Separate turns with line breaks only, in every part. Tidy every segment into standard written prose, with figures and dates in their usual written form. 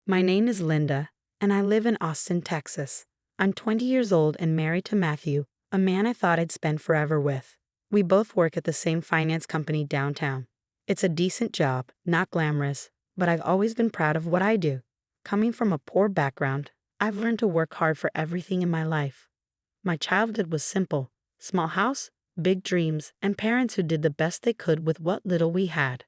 My name is Linda, and I live in Austin, Texas. I'm 20 years old and married to Matthew, a man I thought I'd spend forever with. We both work at the same finance company downtown. It's a decent job, not glamorous, but I've always been proud of what I do. Coming from a poor background, I've learned to work hard for everything in my life. My childhood was simple: small house, big dreams, and parents who did the best they could with what little we had.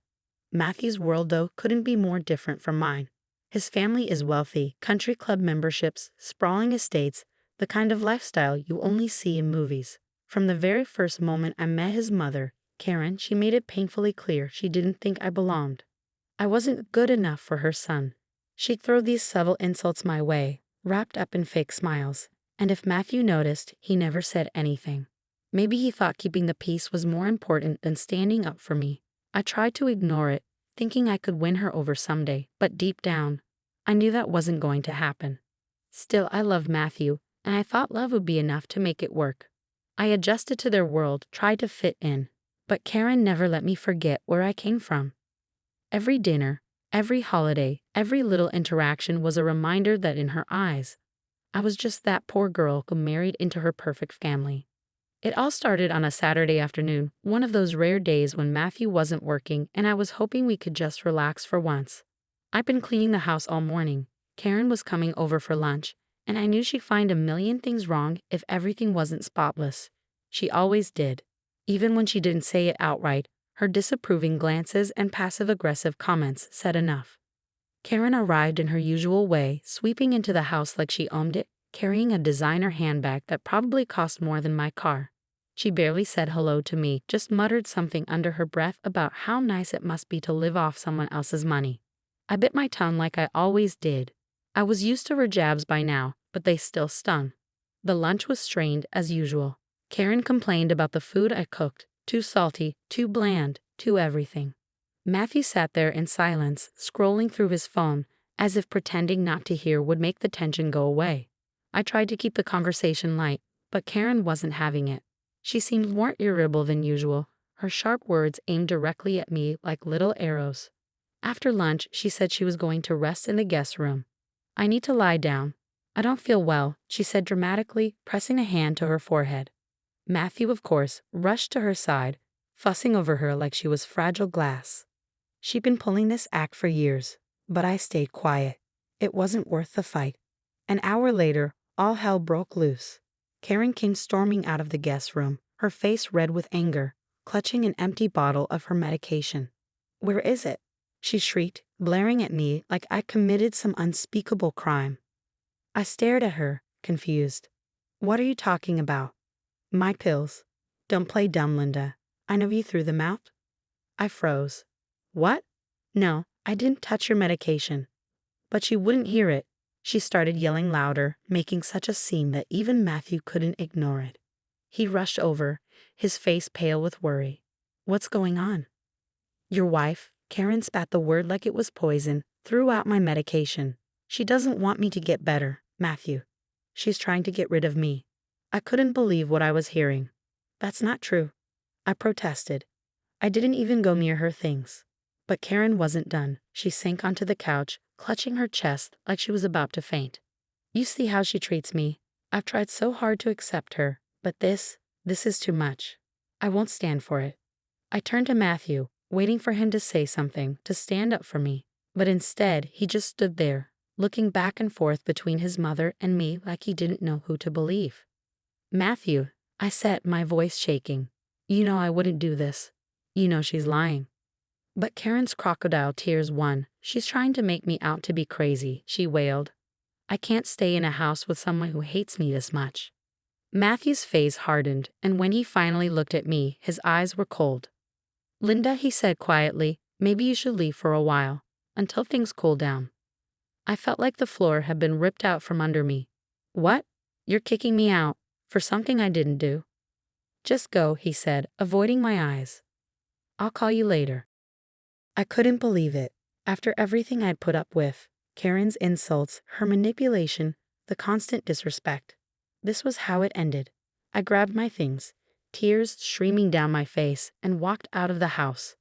Matthew's world, though, couldn't be more different from mine. His family is wealthy, country club memberships, sprawling estates, the kind of lifestyle you only see in movies. From the very first moment I met his mother, Karen, she made it painfully clear she didn't think I belonged. I wasn't good enough for her son. She'd throw these subtle insults my way, wrapped up in fake smiles, and if Matthew noticed, he never said anything. Maybe he thought keeping the peace was more important than standing up for me. I tried to ignore it, thinking I could win her over someday, but deep down, I knew that wasn't going to happen. Still, I loved Matthew, and I thought love would be enough to make it work. I adjusted to their world, tried to fit in, but Karen never let me forget where I came from. Every dinner, every holiday, every little interaction was a reminder that in her eyes, I was just that poor girl who married into her perfect family. It all started on a Saturday afternoon, one of those rare days when Matthew wasn't working and I was hoping we could just relax for once. I'd been cleaning the house all morning. Karen was coming over for lunch, and I knew she'd find a million things wrong if everything wasn't spotless. She always did. Even when she didn't say it outright, her disapproving glances and passive-aggressive comments said enough. Karen arrived in her usual way, sweeping into the house like she owned it, carrying a designer handbag that probably cost more than my car. She barely said hello to me, just muttered something under her breath about how nice it must be to live off someone else's money. I bit my tongue like I always did. I was used to her jabs by now, but they still stung. The lunch was strained as usual. Karen complained about the food I cooked, too salty, too bland, too everything. Matthew sat there in silence, scrolling through his phone, as if pretending not to hear would make the tension go away. I tried to keep the conversation light, but Karen wasn't having it. She seemed more irritable than usual, her sharp words aimed directly at me like little arrows. After lunch, she said she was going to rest in the guest room. "I need to lie down. I don't feel well," she said dramatically, pressing a hand to her forehead. Matthew, of course, rushed to her side, fussing over her like she was fragile glass. She'd been pulling this act for years, but I stayed quiet. It wasn't worth the fight. An hour later, all hell broke loose. Karen came storming out of the guest room, her face red with anger, clutching an empty bottle of her medication. "Where is it?" she shrieked, glaring at me like I committed some unspeakable crime. I stared at her, confused. "What are you talking about?" "My pills." "Don't play dumb, Linda. I know you threw them out." I froze. "What?" "No, I didn't touch your medication." But she wouldn't hear it. She started yelling louder, making such a scene that even Matthew couldn't ignore it. He rushed over, his face pale with worry. "What's going on?" "Your wife," Karen spat the word like it was poison, "threw out my medication. She doesn't want me to get better, Matthew. She's trying to get rid of me." I couldn't believe what I was hearing. "That's not true," I protested. I didn't even go near her things. But Karen wasn't done. She sank onto the couch, clutching her chest like she was about to faint. "You see how she treats me. I've tried so hard to accept her, but this is too much. I won't stand for it." I turned to Matthew, waiting for him to say something, to stand up for me. But instead, he just stood there, looking back and forth between his mother and me like he didn't know who to believe. "Matthew," I said, my voice shaking, "you know I wouldn't do this. You know she's lying." But Karen's crocodile tears won. "She's trying to make me out to be crazy," she wailed. "I can't stay in a house with someone who hates me this much." Matthew's face hardened, and when he finally looked at me, his eyes were cold. "Linda," he said quietly, "maybe you should leave for a while, until things cool down." I felt like the floor had been ripped out from under me. "What? You're kicking me out for something I didn't do?" "Just go," he said, avoiding my eyes. "I'll call you later." I couldn't believe it. After everything I'd put up with, Karen's insults, her manipulation, the constant disrespect, this was how it ended. I grabbed my things, tears streaming down my face, and walked out of the house.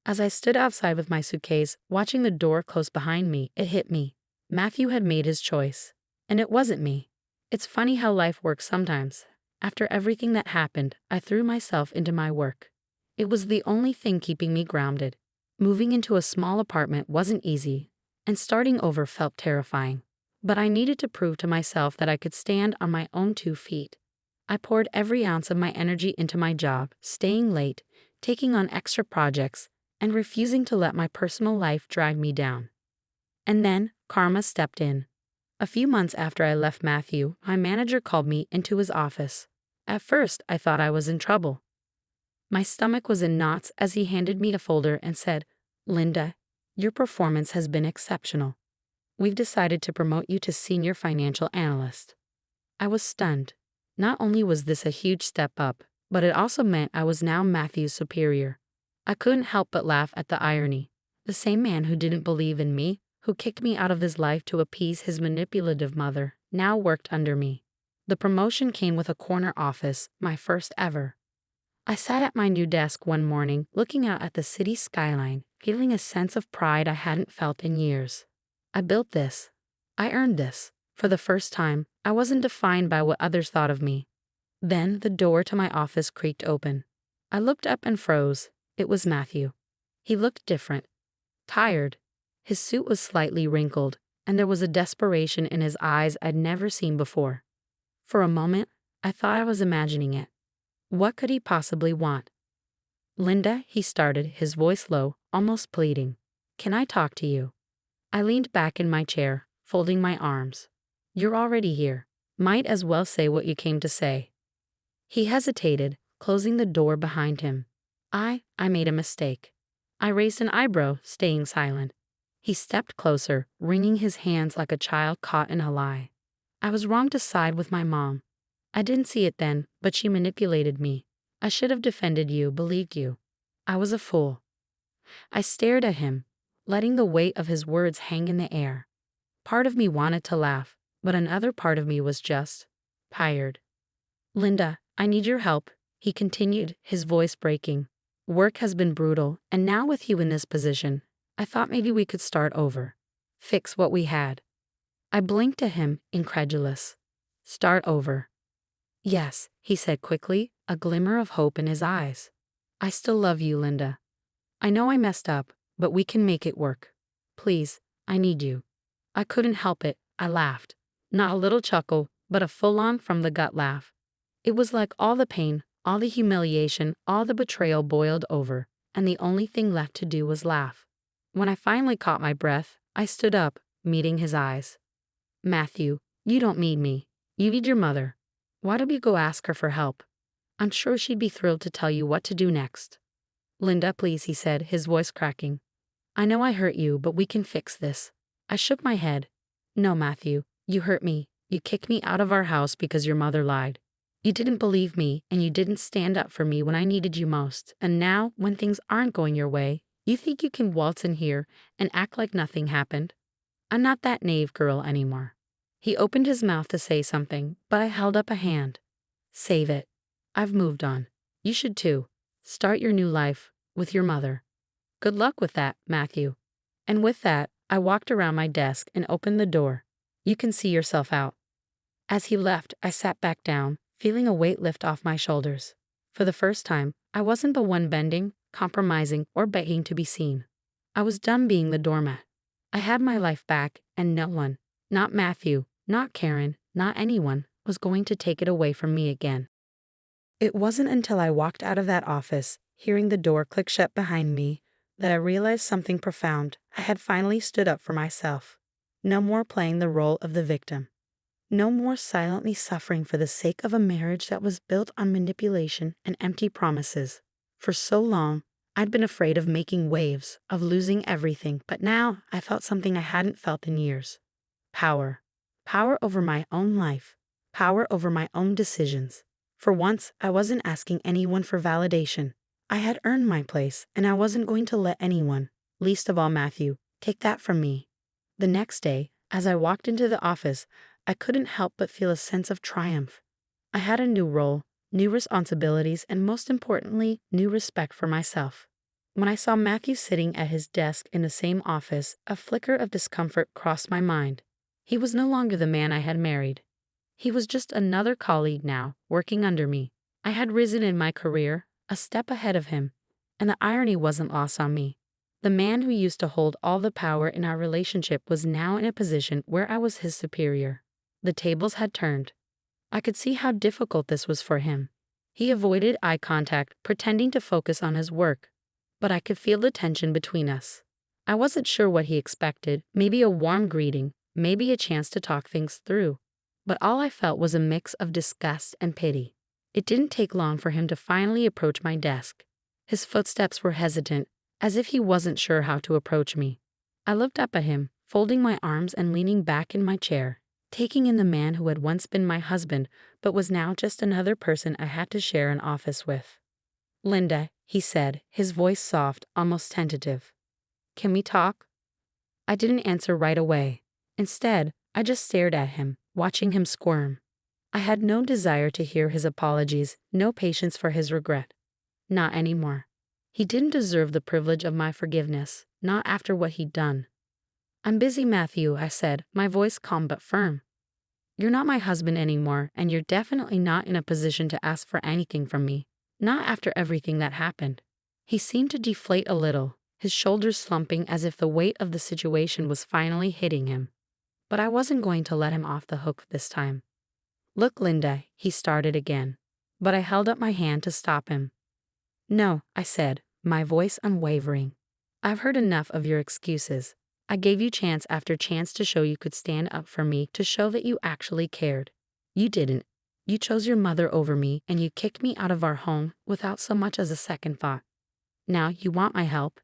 As I stood outside with my suitcase, watching the door close behind me, it hit me. Matthew had made his choice, and it wasn't me. It's funny how life works sometimes. After everything that happened, I threw myself into my work. It was the only thing keeping me grounded. Moving into a small apartment wasn't easy, and starting over felt terrifying. But I needed to prove to myself that I could stand on my own 2 feet. I poured every ounce of my energy into my job, staying late, taking on extra projects, and refusing to let my personal life drag me down. And then, karma stepped in. A few months after I left Matthew, my manager called me into his office. At first, I thought I was in trouble. My stomach was in knots as he handed me a folder and said, "Linda, your performance has been exceptional. We've decided to promote you to senior financial analyst." I was stunned. Not only was this a huge step up, but it also meant I was now Matthew's superior. I couldn't help but laugh at the irony. The same man who didn't believe in me, who kicked me out of his life to appease his manipulative mother, now worked under me. The promotion came with a corner office, my first ever. I sat at my new desk one morning, looking out at the city skyline, feeling a sense of pride I hadn't felt in years. I built this. I earned this. For the first time, I wasn't defined by what others thought of me. Then the door to my office creaked open. I looked up and froze. It was Matthew. He looked different. Tired. His suit was slightly wrinkled, and there was a desperation in his eyes I'd never seen before. For a moment, I thought I was imagining it. What could he possibly want? "Linda," he started, his voice low, almost pleading. "Can I talk to you?" I leaned back in my chair, folding my arms. "You're already here. Might as well say what you came to say." He hesitated, closing the door behind him. I made a mistake. I raised an eyebrow, staying silent. He stepped closer, wringing his hands like a child caught in a lie. I was wrong to side with my mom. I didn't see it then, but she manipulated me. I should have defended you, believed you. I was a fool. I stared at him, letting the weight of his words hang in the air. Part of me wanted to laugh, but another part of me was just tired. "Linda, I need your help," he continued, his voice breaking. "Work has been brutal, and now with you in this position, I thought maybe we could start over. Fix what we had." I blinked at him, incredulous. "Start over?" "Yes," he said quickly, a glimmer of hope in his eyes. "I still love you, Linda. I know I messed up, but we can make it work. Please, I need you." I couldn't help it. I laughed. Not a little chuckle, but a full-on from-the-gut laugh. It was like all the pain, all the humiliation, all the betrayal boiled over, and the only thing left to do was laugh. When I finally caught my breath, I stood up, meeting his eyes. "Matthew, you don't need me. You need your mother. Why don't you go ask her for help? I'm sure she'd be thrilled to tell you what to do next." "Linda, please," he said, his voice cracking. "I know I hurt you, but we can fix this." I shook my head. "No, Matthew, you hurt me. You kicked me out of our house because your mother lied. You didn't believe me, and you didn't stand up for me when I needed you most. And now, when things aren't going your way, you think you can waltz in here and act like nothing happened? I'm not that naive girl anymore." He opened his mouth to say something, but I held up a hand. "Save it. I've moved on. You should too. Start your new life with your mother." "Good luck with that, Matthew." And with that, I walked around my desk and opened the door. "You can see yourself out." As he left, I sat back down, feeling a weight lift off my shoulders. For the first time, I wasn't the one bending, compromising, or begging to be seen. I was done being the doormat. I had my life back, and no one, not Matthew, not Karen, not anyone, was going to take it away from me again. It wasn't until I walked out of that office, hearing the door click shut behind me, that I realized something profound. I had finally stood up for myself. No more playing the role of the victim. No more silently suffering for the sake of a marriage that was built on manipulation and empty promises. For so long, I'd been afraid of making waves, of losing everything, but now I felt something I hadn't felt in years. Power. Power over my own life. Power over my own decisions. For once, I wasn't asking anyone for validation. I had earned my place, and I wasn't going to let anyone, least of all Matthew, take that from me. The next day, as I walked into the office, I couldn't help but feel a sense of triumph. I had a new role, new responsibilities, and most importantly, new respect for myself. When I saw Matthew sitting at his desk in the same office, a flicker of discomfort crossed my mind. He was no longer the man I had married. He was just another colleague now, working under me. I had risen in my career, a step ahead of him, and the irony wasn't lost on me. The man who used to hold all the power in our relationship was now in a position where I was his superior. The tables had turned. I could see how difficult this was for him. He avoided eye contact, pretending to focus on his work, but I could feel the tension between us. I wasn't sure what he expected, maybe a warm greeting, maybe a chance to talk things through. But all I felt was a mix of disgust and pity. It didn't take long for him to finally approach my desk. His footsteps were hesitant, as if he wasn't sure how to approach me. I looked up at him, folding my arms and leaning back in my chair, taking in the man who had once been my husband but was now just another person I had to share an office with. "Linda," he said, his voice soft, almost tentative. "Can we talk?" I didn't answer right away. Instead, I just stared at him, watching him squirm. I had no desire to hear his apologies, no patience for his regret. Not anymore. He didn't deserve the privilege of my forgiveness, not after what he'd done. "I'm busy, Matthew," I said, my voice calm but firm. "You're not my husband anymore, and you're definitely not in a position to ask for anything from me. Not after everything that happened." He seemed to deflate a little, his shoulders slumping as if the weight of the situation was finally hitting him. But I wasn't going to let him off the hook this time. "Look, Linda," he started again, but I held up my hand to stop him. "No," I said, my voice unwavering. "I've heard enough of your excuses. I gave you chance after chance to show you could stand up for me, to show that you actually cared. You didn't. You chose your mother over me, and you kicked me out of our home without so much as a second thought. Now you want my help.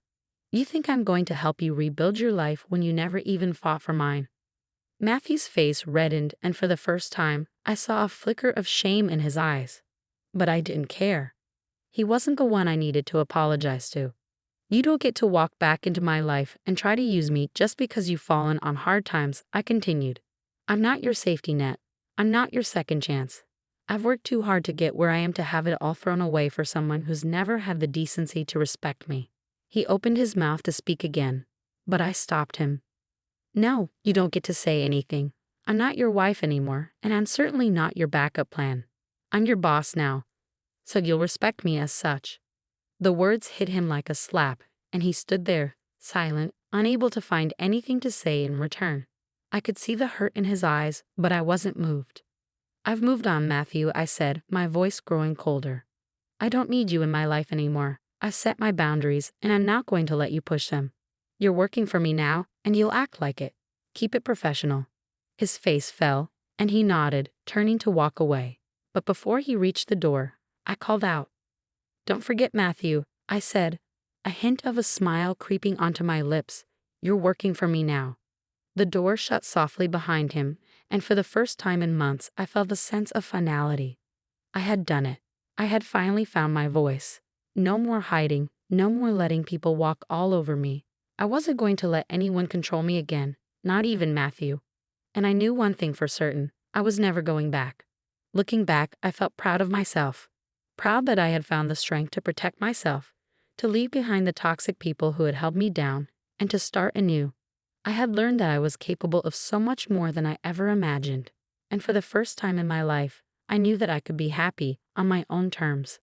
You think I'm going to help you rebuild your life when you never even fought for mine." Matthew's face reddened, and for the first time, I saw a flicker of shame in his eyes. But I didn't care. He wasn't the one I needed to apologize to. "You don't get to walk back into my life and try to use me just because you've fallen on hard times," I continued. "I'm not your safety net. I'm not your second chance. I've worked too hard to get where I am to have it all thrown away for someone who's never had the decency to respect me." He opened his mouth to speak again, but I stopped him. "No, you don't get to say anything. I'm not your wife anymore, and I'm certainly not your backup plan. I'm your boss now, so you'll respect me as such." The words hit him like a slap, and he stood there, silent, unable to find anything to say in return. I could see the hurt in his eyes, but I wasn't moved. "I've moved on, Matthew," I said, my voice growing colder. "I don't need you in my life anymore. I've set my boundaries, and I'm not going to let you push them. You're working for me now, and you'll act like it. Keep it professional." His face fell, and he nodded, turning to walk away. But before he reached the door, I called out. "Don't forget, Matthew," I said, a hint of a smile creeping onto my lips. "You're working for me now." The door shut softly behind him, and for the first time in months I felt a sense of finality. I had done it. I had finally found my voice. No more hiding, no more letting people walk all over me. I wasn't going to let anyone control me again, not even Matthew. And I knew one thing for certain: I was never going back. Looking back, I felt proud of myself. Proud that I had found the strength to protect myself, to leave behind the toxic people who had held me down, and to start anew. I had learned that I was capable of so much more than I ever imagined. And for the first time in my life, I knew that I could be happy on my own terms.